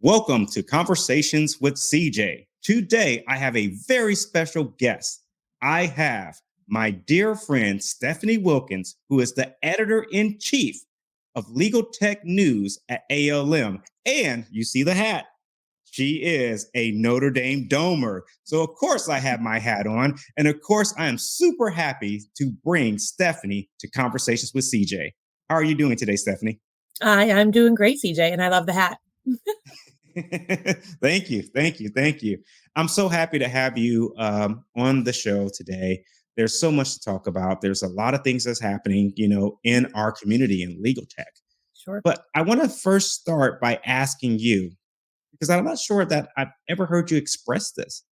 Welcome to Conversations with CJ. Today, I have a very special guest. I have my dear friend Stephanie Wilkins, who is the editor in chief of Legal Tech News at ALM. And you see the hat. She is a Notre Dame Domer. So, of course, I have my hat on. And of course, I am super happy to bring Stephanie to Conversations with CJ. How are you doing today, Stephanie? I'm doing great, CJ, and I love the hat. Thank you. Thank you. Thank you. I'm so happy to have you on the show today. There's so much to talk about. There's a lot of things that's happening, in our community in legal tech. Sure. But I want to first start by asking you, because I'm not sure that I've ever heard you express this.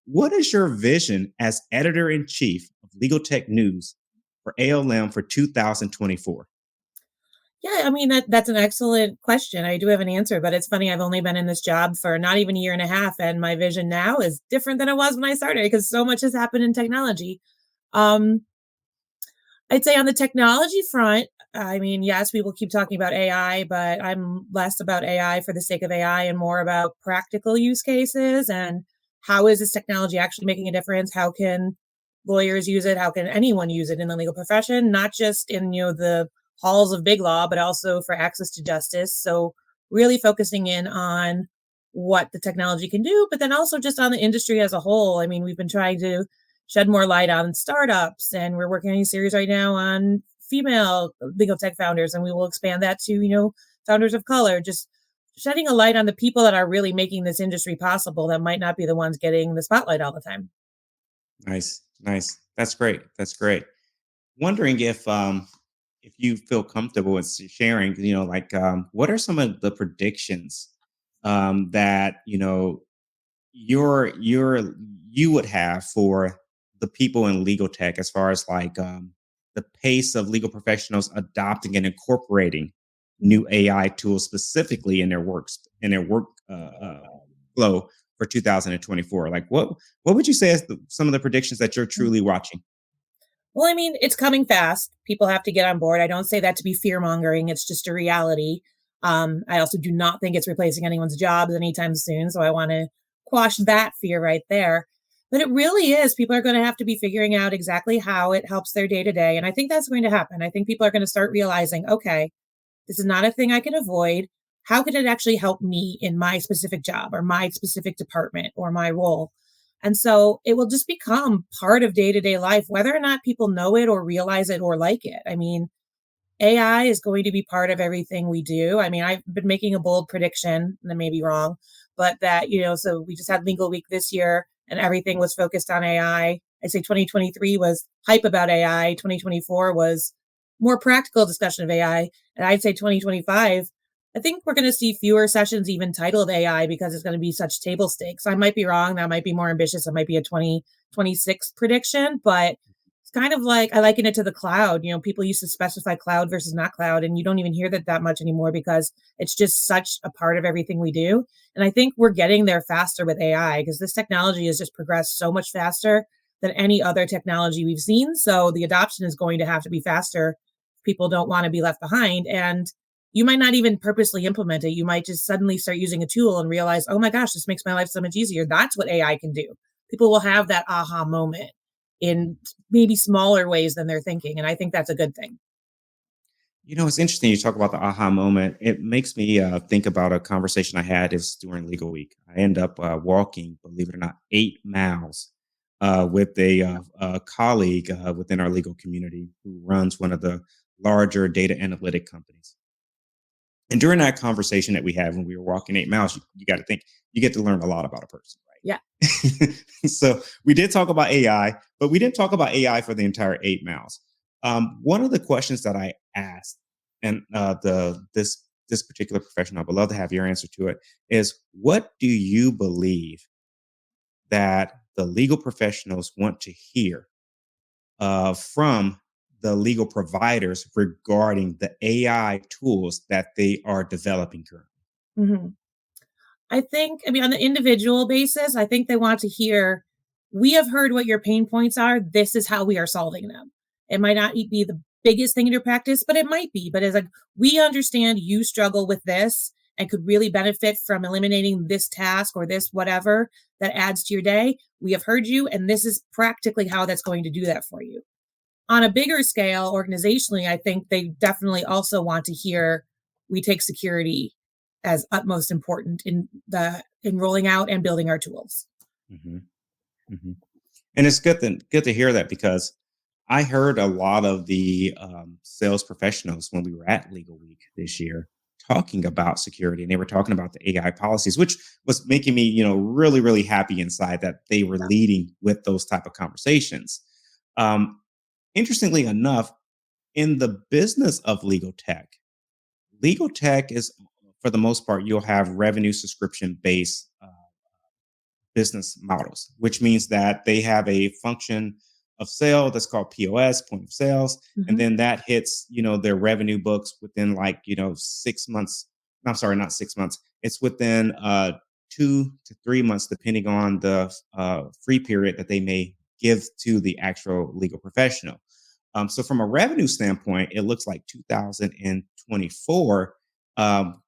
What is your vision as editor in chief of Legal Tech News for ALM for 2024? Yeah, I mean that's an excellent question. I do have an answer, but it's funny. I've only been in this job for not even a year and a half, and my vision now is different than it was when I started because so much has happened in technology. Um, I'd say on the technology front, I mean, yes, people keep talking about AI, but I'm less about AI for the sake of AI and more about practical use cases and how is this technology actually making a difference? How can lawyers use it? How can anyone use it in the legal profession? Not just in, the halls of big law, but also for access to justice. So really focusing in on what the technology can do, but then also just on the industry as a whole. I mean, we've been trying to shed more light on startups. And we're working on a series right now on female legal tech founders, and we will expand that to, founders of color, just shedding a light on the people that are really making this industry possible that might not be the ones getting the spotlight all the time. Nice, nice. That's great. That's great. Wondering if you feel comfortable with sharing, what are some of the predictions that you would have for the people in legal tech as far as the pace of legal professionals adopting and incorporating new AI tools specifically in their work flow for 2024? Like what would you say is some of the predictions that you're truly watching? Well, I mean, it's coming fast. People have to get on board. I don't say that to be fear mongering. It's just a reality. I also do not think it's replacing anyone's jobs anytime soon. So I want to quash that fear right there. But it really is. People are going to have to be figuring out exactly how it helps their day to day. And I think that's going to happen. I think people are going to start realizing, okay, this is not a thing I can avoid. How can it actually help me in my specific job or my specific department or my role? And so it will just become part of day to day life, whether or not people know it or realize it or like it. I mean, AI is going to be part of everything we do. I mean, I've been making a bold prediction, and I may be wrong, but that, so we just had Legal Week this year and everything was focused on AI. I say 2023 was hype about AI, 2024 was more practical discussion of AI. And I'd say 2025, I think we're going to see fewer sessions even titled AI because it's going to be such table stakes. I might be wrong. That might be more ambitious. It might be a 2026 prediction, but it's kind of like I liken it to the cloud. People used to specify cloud versus not cloud, and you don't even hear that much anymore because it's just such a part of everything we do. And I think we're getting there faster with AI because this technology has just progressed so much faster than any other technology we've seen. So the adoption is going to have to be faster. People don't want to be left behind. And you might not even purposely implement it. You might just suddenly start using a tool and realize, oh my gosh, this makes my life so much easier. That's what AI can do. People will have that aha moment in maybe smaller ways than they're thinking. And I think that's a good thing. It's interesting you talk about the aha moment. It makes me think about a conversation I had is during Legal Week. I end up walking, believe it or not, 8 miles with a colleague within our legal community who runs one of the larger data analytic companies. And during that conversation that we had when we were walking 8 miles, you got to think you get to learn a lot about a person, Yeah. right? So we did talk about AI, but we didn't talk about AI for the entire 8 miles. One of the questions that I asked, and this particular professional, I would love to have your answer to it, is what do you believe that the legal professionals want to hear from the legal providers regarding the AI tools that they are developing currently? hmm I mean, on the individual basis, I think they want to hear, we have heard what your pain points are. This is how we are solving them. It might not be the biggest thing in your practice, but it might be. But it's like, we understand you struggle with this. and could really benefit from eliminating this task or this whatever that adds to your day, we have heard you, and this is practically how that's going to do that for you. On a bigger scale, organizationally, I think they definitely also want to hear we take security as utmost important in rolling out and building our tools. Hmm. Hmm. And it's good to hear that because I heard a lot of the sales professionals when we were at Legal Week this year talking about security, and they were talking about the AI policies, which was making me, really, really happy inside that they were leading with those type of conversations. Um, Interestingly enough, in the business of legal tech is, for the most part, you'll have revenue subscription based business models, which means that they have a function of sale that's called POS, point of sales, and Mhm. then that hits, their revenue books within, like, 6 months. I'm sorry, not 6 months. It's within 2 to 3 months, depending on the free period that they may give to the actual legal professional. So from a revenue standpoint, it looks like 2024 um,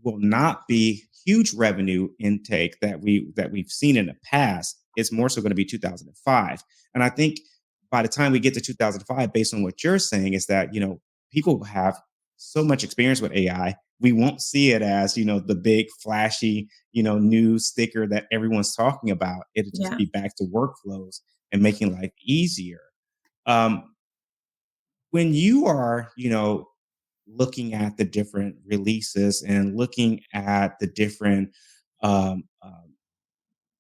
will not be huge revenue intake that we've seen in the past. It's more so going to be 2005. And I think by the time we get to 2005, based on what you're saying, is that people have so much experience with AI. We won't see it as the big flashy new sticker that everyone's talking about. It'll just Yeah. be back to workflows and making life easier. Um, when you are looking at the different releases and looking at the different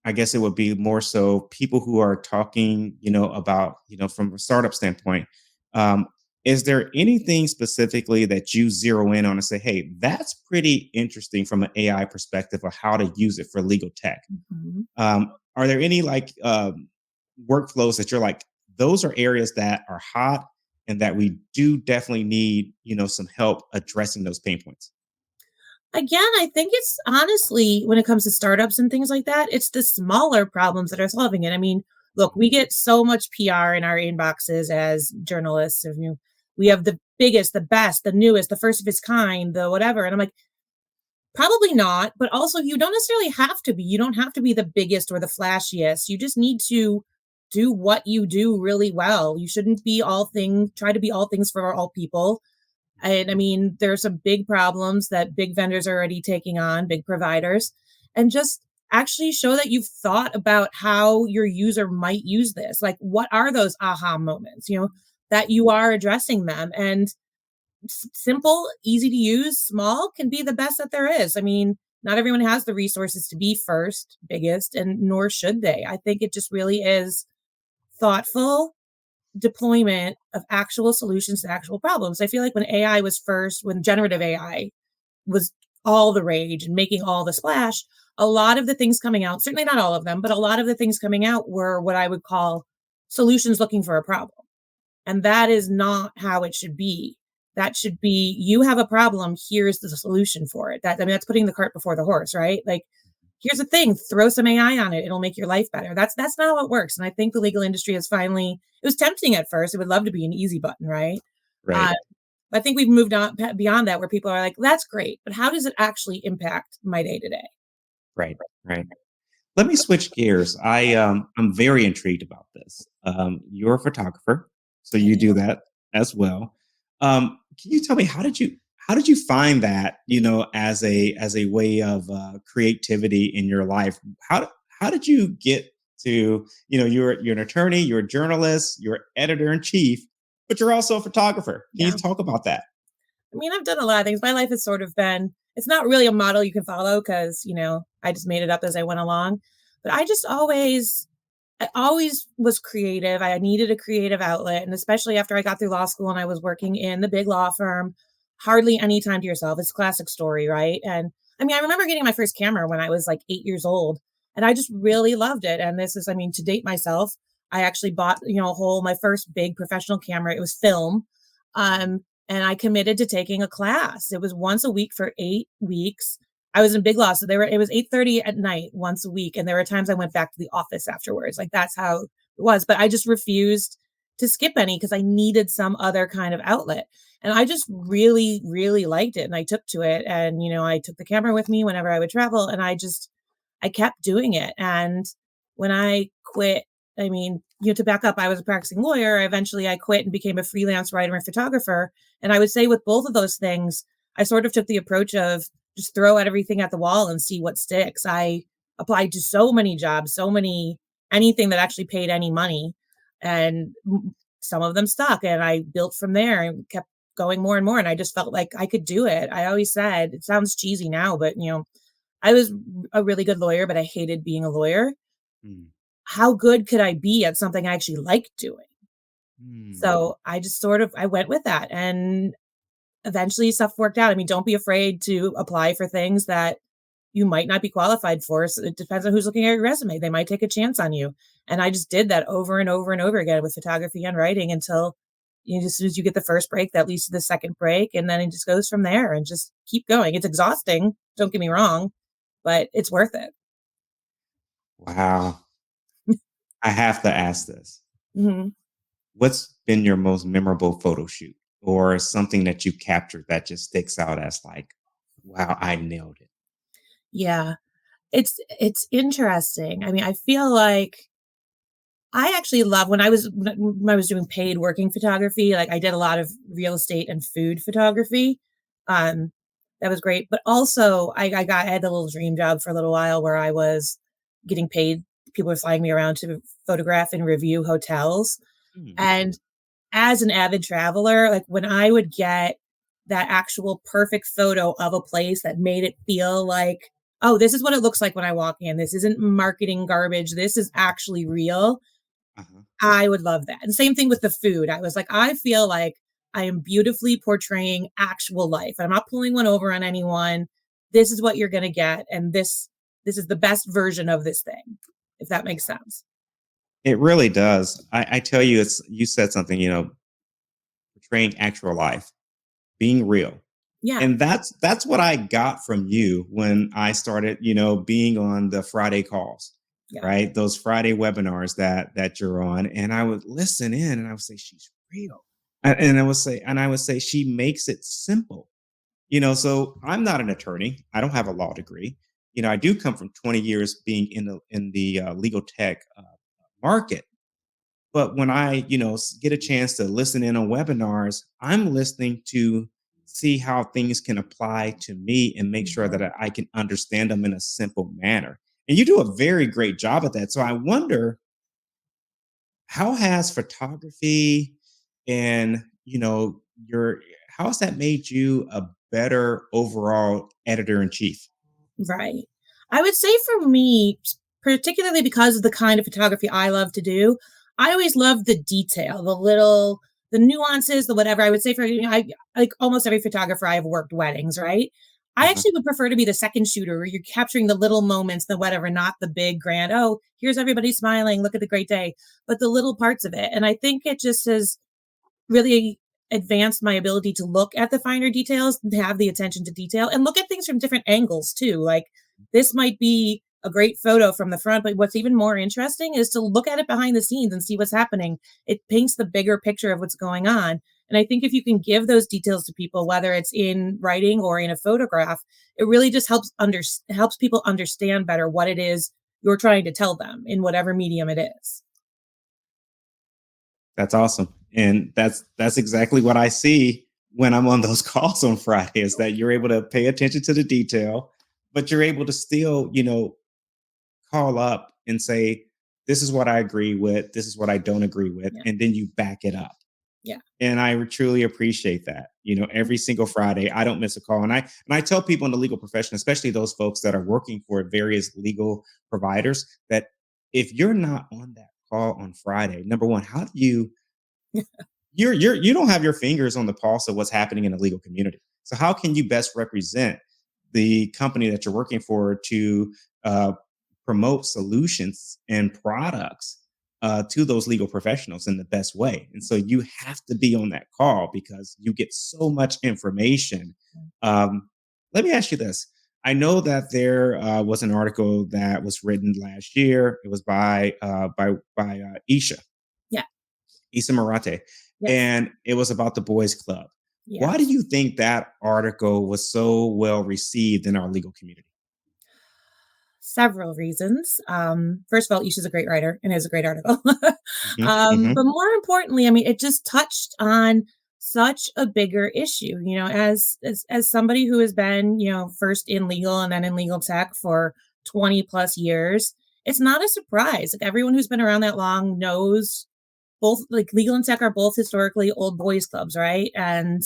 I guess it would be more so people who are talking about from a startup standpoint, um, is there anything specifically that you zero in on and say, hey, that's pretty interesting from an AI perspective of how to use it for legal tech? Mhm. Are there any, like, workflows that you're like, those are areas that are hot and that we do definitely need, some help addressing those pain points? Again, I think it's honestly, when it comes to startups and things like that, it's the smaller problems that are solving it. I mean, look, we get so much PR in our inboxes as journalists. We have the biggest, the best, the newest, the first of its kind, the whatever. And I'm like, probably not. But also, you don't necessarily have to be. You don't have to be the biggest or the flashiest. You just need to do what you do really well. You shouldn't be all things, try to be all things for all people. And I mean, there are some big problems that big vendors are already taking on, big providers, and just actually show that you've thought about how your user might use this. Like, what are those aha moments, that you are addressing them? And simple, easy to use, small can be the best that there is. I mean, not everyone has the resources to be first, biggest, and nor should they. I think it just really is thoughtful deployment of actual solutions to actual problems. I feel like when generative AI was all the rage and making all the splash, a lot of the things coming out, certainly not all of them, but a lot of the things coming out were what I would call solutions looking for a problem. And that is not how it should be. That should be, you have a problem, here's the solution for it. That's putting the cart before the horse, right? Like, here's the thing, throw some AI on it, it'll make your life better. That's not how it works. And I think the legal industry has finally, it was tempting at first. It would love to be an easy button, right? Right. Uh, I think we've moved on beyond that, where people are like, that's great, but how does it actually impact my day to day? Right. Right. Let me switch gears. I'm very intrigued about this. You're a photographer, so you do that as well. Can you tell me, how did you find that, as a way of creativity in your life? How did you get to, you're an attorney, you're a journalist, you're editor in chief, but you're also a photographer. Can you Yeah. talk about that? I mean, I've done a lot of things. My life has sort of been, it's not really a model you can follow because, I just made it up as I went along. But I always was creative. I needed a creative outlet. And especially after I got through law school and I was working in the big law firm, hardly any time to yourself. It's a classic story, right? And I mean, I remember getting my first camera when I was like 8 years old, and I just really loved it. And this is, I mean, to date myself, I actually bought, my first big professional camera. It was film. And I committed to taking a class. It was once a week for 8 weeks. I was in big law, so it was 8:30 at night once a week, and there were times I went back to the office afterwards. Like, that's how it was, but I just refused to skip any because I needed some other kind of outlet. And I just really, really liked it. And I took to it. And, I took the camera with me whenever I would travel. And I kept doing it. And when I quit, I mean, to back up, I was a practicing lawyer. Eventually I quit and became a freelance writer and photographer. And I would say with both of those things, I sort of took the approach of just throw at everything at the wall and see what sticks. I applied to so many jobs, anything that actually paid any money. And some of them stuck. And I built from there and kept going more and more. And I just felt like I could do it. I always said, it sounds cheesy now, but I was a really good lawyer, but I hated being a lawyer. Mm, How good could I be at something I actually liked doing? mm. So I just I went with that, and eventually stuff worked out. I mean, don't be afraid to apply for things that you might not be qualified for. So it depends on who's looking at your resume. They might take a chance on you. And I just did that over and over and over again with photography and writing until as soon as you get the first break, that leads to the second break. And then it just goes from there and just keep going. It's exhausting. Don't get me wrong, but it's worth it. Wow. I have to ask this. Mhm. What's been your most memorable photo shoot or something that you captured that just sticks out as like, wow, I nailed it? Yeah. It's interesting. I mean, I feel like I actually love when I was doing paid working photography, like I did a lot of real estate and food photography. Um, that was great. But also I had a little dream job for a little while where I was getting paid. People were flying me around to photograph and review hotels. Mm, And as an avid traveler, like when I would get that actual perfect photo of a place that made it feel like, oh, this is what it looks like when I walk in. This isn't marketing garbage. This is actually real. uh-huh. I would love that. And same thing with the food. I was like, I feel like I am beautifully portraying actual life. I'm not pulling one over on anyone. This is what you're going to get. And this is the best version of this thing, if that makes sense. It really does. I tell you, you said something, portraying actual life, being real. Yeah. And that's what I got from you when I started, being on the Friday calls, Yeah. right? Those Friday webinars that you're on. And I would listen in and I would say, she's real. And I would say she makes it simple. So I'm not an attorney. I don't have a law degree. I do come from 20 years being in the legal tech market. But when I, get a chance to listen in on webinars, I'm listening to see how things can apply to me and make sure that Mhm. I can understand them in a simple manner. And you do a very great job at that. So I wonder, how has photography and, your how has that made you a better overall editor in chief? Right. I would say for me, particularly because of the kind of photography I love to do, I always love the detail, the nuances, the whatever. I would say for I like almost every photographer I have worked weddings, right? I Uh-huh. actually would prefer to be the second shooter where you're capturing the little moments, the whatever, not the big grand, oh, here's everybody smiling, look at the great day, but the little parts of it. And I think it just has really advanced my ability to look at the finer details, to have the attention to detail, and look at things from different angles too. Like this might be a great photo from the front, but what's even more interesting is to look at it behind the scenes and see what's happening. It paints the bigger picture of what's going on. And I think if you can give those details to people, whether it's in writing or in a photograph, it really just helps people understand better what it is you're trying to tell them in whatever medium it is. That's awesome. And that's exactly what I see when I'm on those calls on Friday is that you're able to pay attention to the detail, but you're able to still, call up and say, this is what I agree with, this is what I don't agree with, Yeah. and then you back it up. Yeah. And I truly appreciate that. Every single Friday, I don't miss a call. And I tell people in the legal profession, especially those folks that are working for various legal providers, that if you're not on that call on Friday, number one, how do you don't have your fingers on the pulse of what's happening in the legal community. So how can you best represent the company that you're working for to uh, promote solutions and products to those legal professionals in the best way? And so you have to be on that call because you get so much information. Um, Let me ask you this. I know that there was an article that was written last year. It was by Isha, Yeah. Issa Marate, Yes. and it was about the boys' club. Why do Yes. you think that article was so well received in our legal community? Several reasons. First of all, Isha's a great writer and is a great article. Hmm. Hmm. But more importantly, I mean, it just touched on such a bigger issue. As somebody who has been, first in legal and then in legal tech for 20 plus years, it's not a surprise. Like everyone who's been around that long knows both like legal and tech are both historically old boys clubs, right? And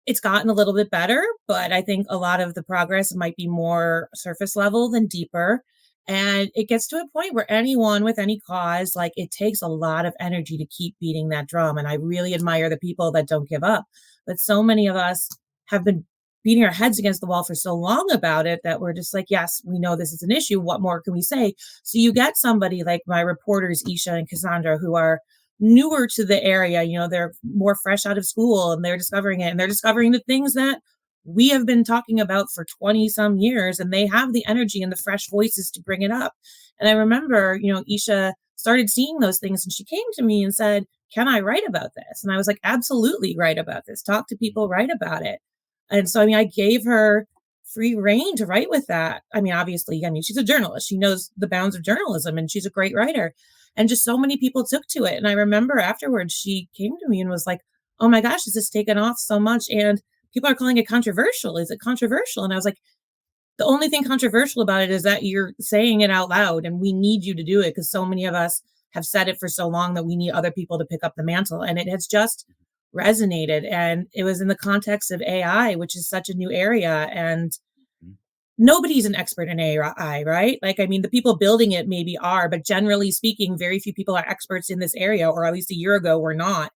it's gotten a little bit better, but I think a lot of the progress might be more surface level than deeper. And it gets to a point where anyone with any cause, like it takes a lot of energy to keep beating that drum. And I really admire the people that don't give up. But so many of us have been beating our heads against the wall for so long about it that we're just like, yes, we know this is an issue. What more can we say? So you get somebody like my reporters, Isha and Cassandra, who are newer to the area, they're more fresh out of school and they're discovering it and they're discovering the things that we have been talking about for 20 some years and they have the energy and the fresh voices to bring it up. And I remember, Isha started seeing those things and she came to me and said, "Can I write about this?" And I was like, "Absolutely, write about this. Talk to people, write about it." And so, I mean, I gave her free reign to write with that. I mean, obviously, she's a journalist. She knows the bounds of journalism and she's a great writer. And just so many people took to it. And I remember afterwards, she came to me and was like, "Oh my gosh, this has taken off so much. And people are calling it controversial. Is it controversial?" And I was like, "The only thing controversial about it is that you're saying it out loud and we need you to do it because so many of us have said it for so long that we need other people to pick up the mantle." And it has just resonated. And it was in the context of AI, which is such a new area. And nobody's an expert in AI, right? Like, I mean, the people building it maybe are, but generally speaking, very few people are experts in this area, or at least a year ago were not.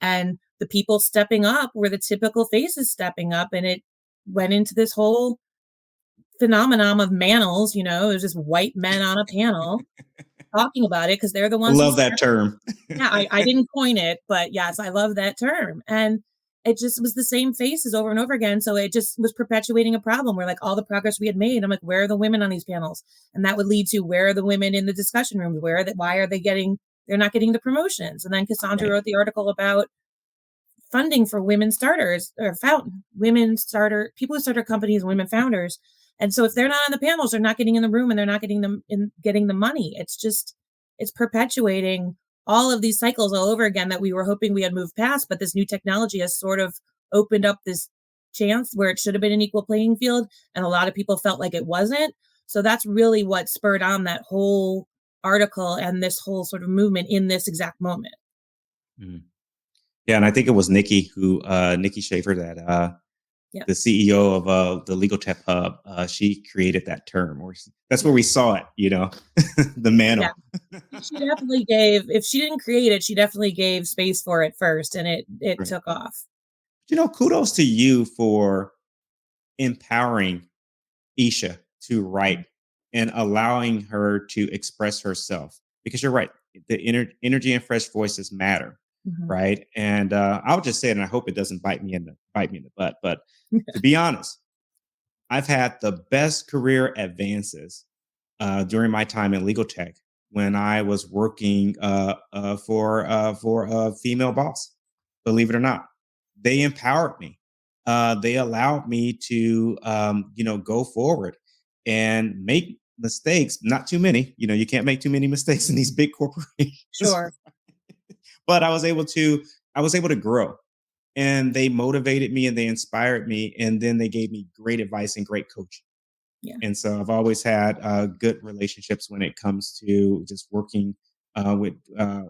And the people stepping up were the typical faces stepping up. And it went into this whole phenomenon of manels, there's just white men on a panel talking about it because they're the I ones who love that term. yeah, I didn't coin it, but yes, I love that term. And it just was the same faces over and over again. So it just was perpetuating a problem where like all the progress we had made, I'm like, where are the women on these panels? And that would lead to where are the women in the discussion rooms? Why are they're not getting the promotions? And then Cassandra Right. wrote the article about funding for women starters or women starter, people who started companies, women founders. And so if they're not on the panels, they're not getting in the room and they're not getting the money. It's perpetuating all of these cycles all over again that we were hoping we had moved past, but this new technology has sort of opened up this chance where it should have been an equal playing field. And a lot of people felt like it wasn't. So that's really what spurred on that whole article and this whole sort of movement in this exact moment. Mhm. Yeah, and I think it was Nikki Schaefer, that the Yes. CEO of the Legal Tech Hub. She created that term, that's where we saw it. The Yeah. mantle. She definitely gave, if she didn't create it, she definitely gave space for it first and it Right. took off. Kudos to you for empowering Isha to write and allowing her to express herself. Because you're right, the energy and fresh voices matter, Mhm. right? And I'll just say it, and I hope it doesn't bite me in the butt. But to be honest, I've had the best career advances during my time in legal tech when I was working for a female boss. Believe it or not, they empowered me. They allowed me to go forward and make mistakes. Not too many. You can't make too many mistakes in these big corporations. Sure. But I was able to grow, and they motivated me and they inspired me, and then they gave me great advice and great coaching. Yeah. And so I've always had good relationships when it comes to just working uh, with uh,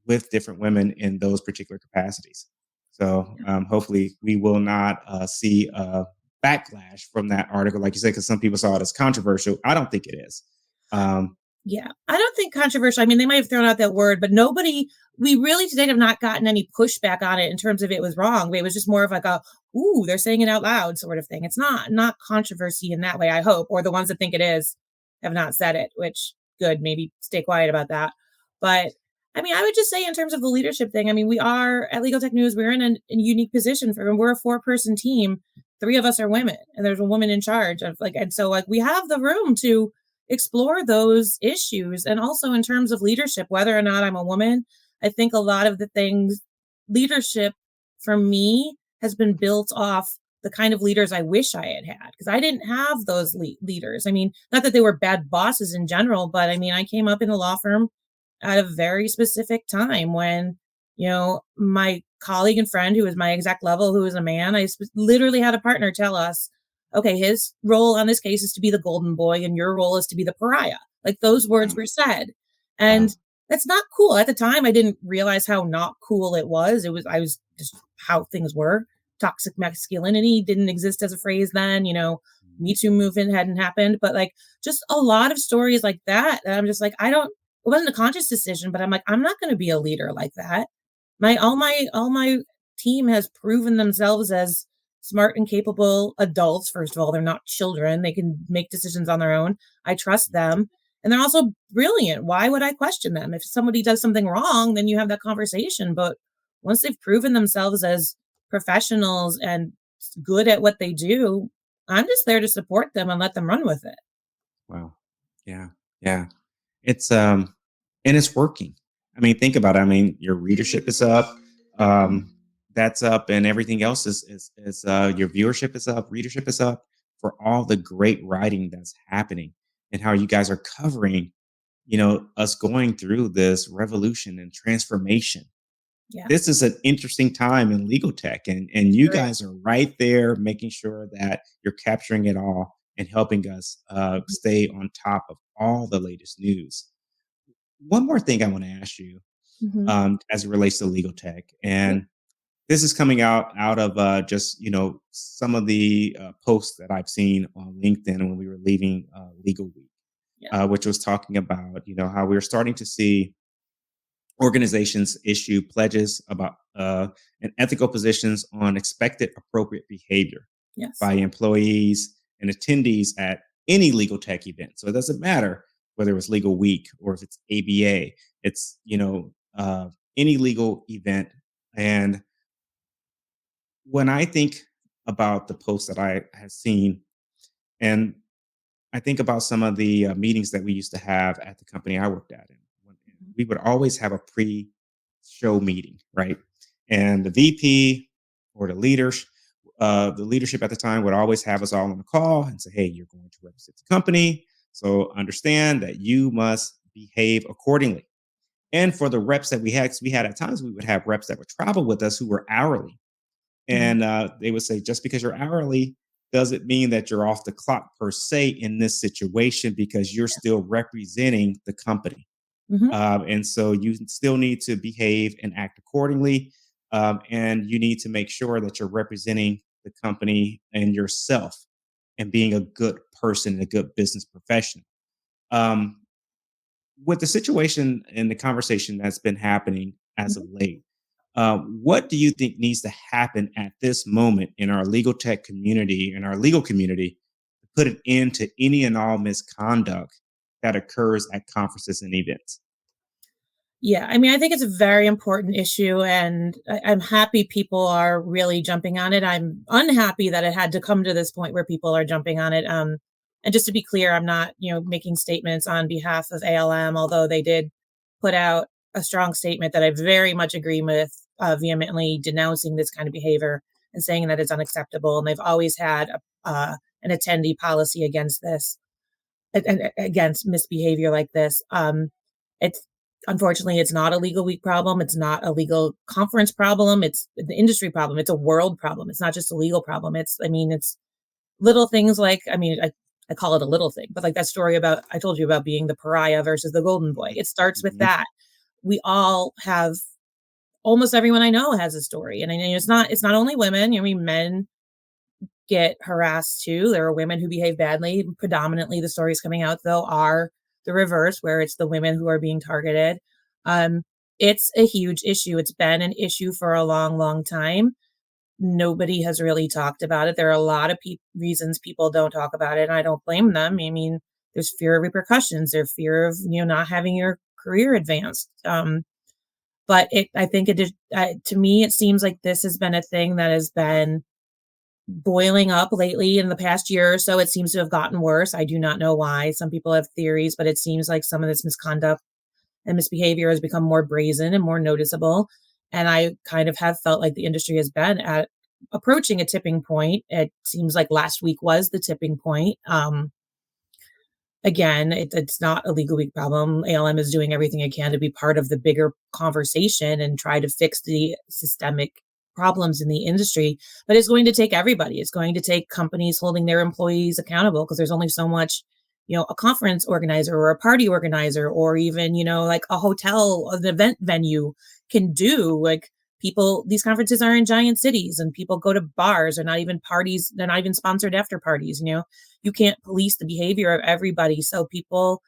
with different women in those particular capacities. So hopefully we will not see a backlash from that article, like you said, because some people saw it as controversial. I don't think it is. Um, Yeah. I don't think controversial. I mean, they might have thrown out that word, but we really today have not gotten any pushback on it in terms of it was wrong. It was just more of like ooh, they're saying it out loud sort of thing. It's not controversy in that way, I hope, or the ones that think it is have not said it, which good, maybe stay quiet about that. But I mean, I would just say in terms of the leadership thing, I mean, we are at Legal Tech News, we're in a unique position we're a 4-person team. 3 of us are women and there's a woman in charge of like, and so like we have the room to explore those issues. And also in terms of leadership, whether or not I'm a woman, I think a lot of the things leadership for me has been built off the kind of leaders I wish I had had because I didn't have those leaders. I mean, not that they were bad bosses in general, but I mean, I came up in a law firm at a very specific time when, my colleague and friend who was my exact level, who was a man, literally had a partner tell us, okay, his role on this case is to be the golden boy and your role is to be the pariah. Like those words Wow. were said. Wow. And that's not cool. At the time, I didn't realize how not cool it was. I was just how things were. Toxic masculinity didn't exist as a phrase then, Me Too movement hadn't happened, but like just a lot of stories like that. And I'm just like, it wasn't a conscious decision, but I'm like, I'm not going to be a leader like that. All my team has proven themselves as smart and capable adults. First of all, they're not children. They can make decisions on their own. I trust them. And they're also brilliant. Why would I question them? If somebody does something wrong, then you have that conversation. But once they've proven themselves as professionals and good at what they do, I'm just there to support them and let them run with it. Wow. Yeah. Yeah. It's and it's working. I mean, think about it. I mean, your readership is up. Um, that's up, and everything else is your viewership is up, readership is up for all the great writing that's happening and how you guys are covering, us going through this revolution and transformation. Yeah. This is an interesting time in legal tech, and you guys are right there making sure that you're capturing it all and helping us stay on top of all the latest news. One more thing I want to ask you, Mm-hmm. as it relates to legal tech, Yeah. and this is coming out of just some of the posts that I've seen on LinkedIn when we were leaving Legal Week, Yeah. which was talking about how we're starting to see organizations issue pledges about and ethical positions on expected appropriate behavior Yes. by employees and attendees at any legal tech event. So it doesn't matter whether it's Legal Week or if it's ABA. It's any legal event. And when I think about the posts that I have seen, and I think about some of the meetings that we used to have at the company I worked at, and we would always have a pre-show meeting, right? And the VP or the leadership at the time would always have us all on the call and say, "Hey, you're going to represent the company, so understand that you must behave accordingly." And for the reps that we had, 'cause we had at times we would have reps that would travel with us who were hourly, Mhm. and they would say, just because you're hourly doesn't mean that you're off the clock per se in this situation because you're still representing the company. Mhm. And so you still need to behave and act accordingly. And you need to make sure that you're representing the company and yourself and being a good person and a good business professional. Um, with the situation and the conversation that's been happening as of Mhm. late, what do you think needs to happen at this moment in our legal tech community and our legal community to put an end to any and all misconduct that occurs at conferences and events? Yeah, I mean, I think it's a very important issue, and I'm happy people are really jumping on it. I'm unhappy that it had to come to this point where people are jumping on it. And just to be clear, I'm not, making statements on behalf of ALM, although they did put out a strong statement that I very much agree with, vehemently denouncing this kind of behavior and saying that it's unacceptable. And they've always had an attendee policy against this, and against misbehavior like this. It's unfortunately it's not a legal week problem. It's not a legal conference problem. It's the industry problem. It's a world problem. It's not just a legal problem. It's little things like I call it a little thing, but like that story about I told you about being the pariah versus the golden boy. It starts with Mhm. that. We all have almost everyone I know has a story, and I know it's not only women. Men get harassed too. There are women who behave badly. Predominantly, the stories coming out though are the reverse, where it's the women who are being targeted. Um, it's a huge issue. It's been an issue for a long, long time. Nobody has really talked about it. There are a lot of reasons people don't talk about it, and I don't blame them. I mean, there's fear of repercussions. There's fear of not having your career advanced. But I think it is to me. It seems like this has been a thing that has been boiling up lately in the past year or so. It seems to have gotten worse. I do not know why. Some people have theories, but it seems like some of this misconduct and misbehavior has become more brazen and more noticeable. And I kind of have felt like the industry has been at approaching a tipping point. It seems like last week was the tipping point. Again, it's not a legal week problem. ALM is doing everything it can to be part of the bigger conversation and try to fix the systemic problems in the industry. But it's going to take everybody. It's going to take companies holding their employees accountable because there's only so much, a conference organizer or a party organizer or even, like a hotel, an event venue can do. Like people, these conferences are in giant cities and people go to bars or not even parties. They're not even sponsored after parties. You can't police the behavior of everybody. So people,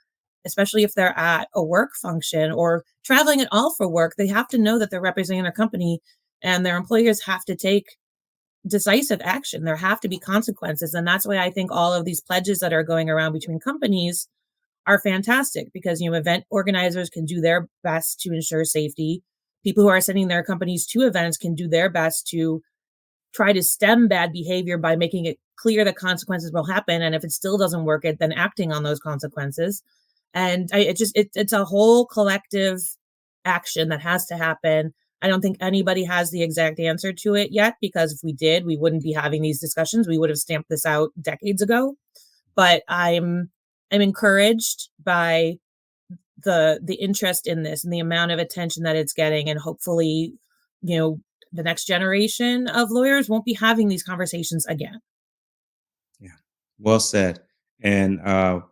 especially if they're at a work function or traveling at all for work, they have to know that they're representing their company and their employers have to take decisive action. There have to be consequences. And that's why I think all of these pledges that are going around between companies are fantastic because, event organizers can do their best to ensure safety. People who are sending their companies to events can do their best to try to stem bad behavior by making it clear that consequences will happen. And if it still doesn't work, then acting on those consequences. And it's a whole collective action that has to happen. I don't think anybody has the exact answer to it yet, because if we did, we wouldn't be having these discussions. We would have stamped this out decades ago. But I'm encouraged by the interest in this and the amount of attention that it's getting. And hopefully, the next generation of lawyers won't be having these conversations again. Yeah, well said. And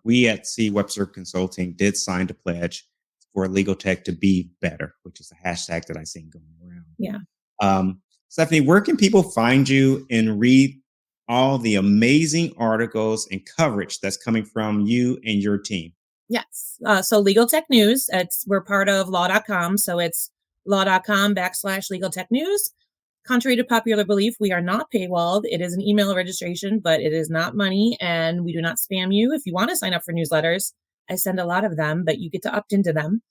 we at C. Webster Consulting did sign the pledge for legal tech to be better, which is a hashtag that I seen going around. Yeah. Stephanie, where can people find you and read all the amazing articles and coverage that's coming from you and your team? Yes. So Legal Tech News, we're part of law.com. So it's law.com/legal tech news. Contrary to popular belief, we are not paywalled. It is an email registration, but it is not money and we do not spam you. If you want to sign up for newsletters, I send a lot of them, but you get to opt into them.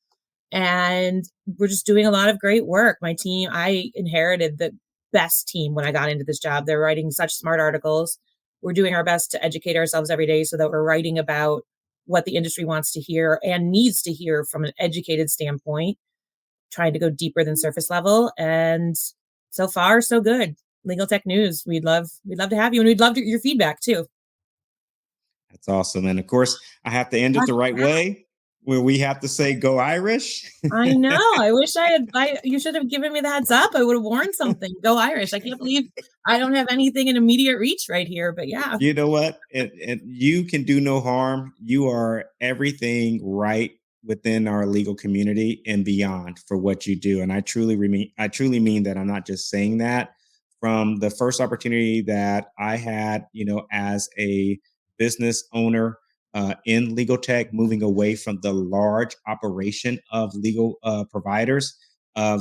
And we're just doing a lot of great work. My team, I inherited the best team when I got into this job. They're writing such smart articles. We're doing our best to educate ourselves every day so that we're writing about what the industry wants to hear and needs to hear from an educated standpoint, trying to go deeper than surface level. And so far, so good. Legal Tech News. We'd love to have you, and we'd love your feedback too. That's awesome. And of course, I have to end it the right way, where we have to say "Go Irish." I know. I wish you should have given me the heads up. I would have worn something. Go Irish. I can't believe I don't have anything in immediate reach right here, but yeah. You know what? And you can do no harm. You are everything right within our legal community and beyond for what you do. And I truly mean that. I'm not just saying that. From the first opportunity that I had, as a business owner in legal tech, moving away from the large operation of legal providers,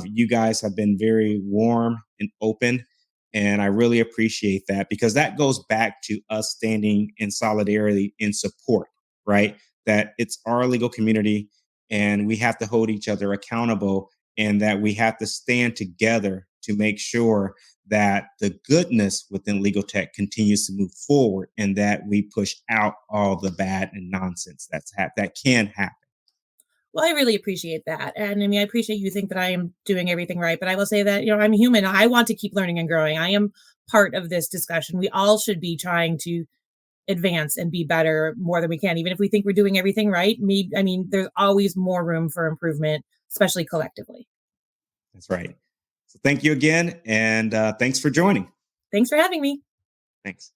you guys have been very warm and open, and I really appreciate that, because that goes back to us standing in solidarity in support, right? That it's our legal community and we have to hold each other accountable, and that we have to stand together to make sure that the goodness within legal tech continues to move forward, and that we push out all the bad and nonsense that can happen. Well, I really appreciate that. And I appreciate you think that I am doing everything right, but I will say that, I'm human. I want to keep learning and growing. I am part of this discussion. We all should be trying to advance and be better more than we can. Even if we think we're doing everything right, there's always more room for improvement, especially collectively. That's right. So thank you again, and thanks for joining. Thanks for having me. Thanks.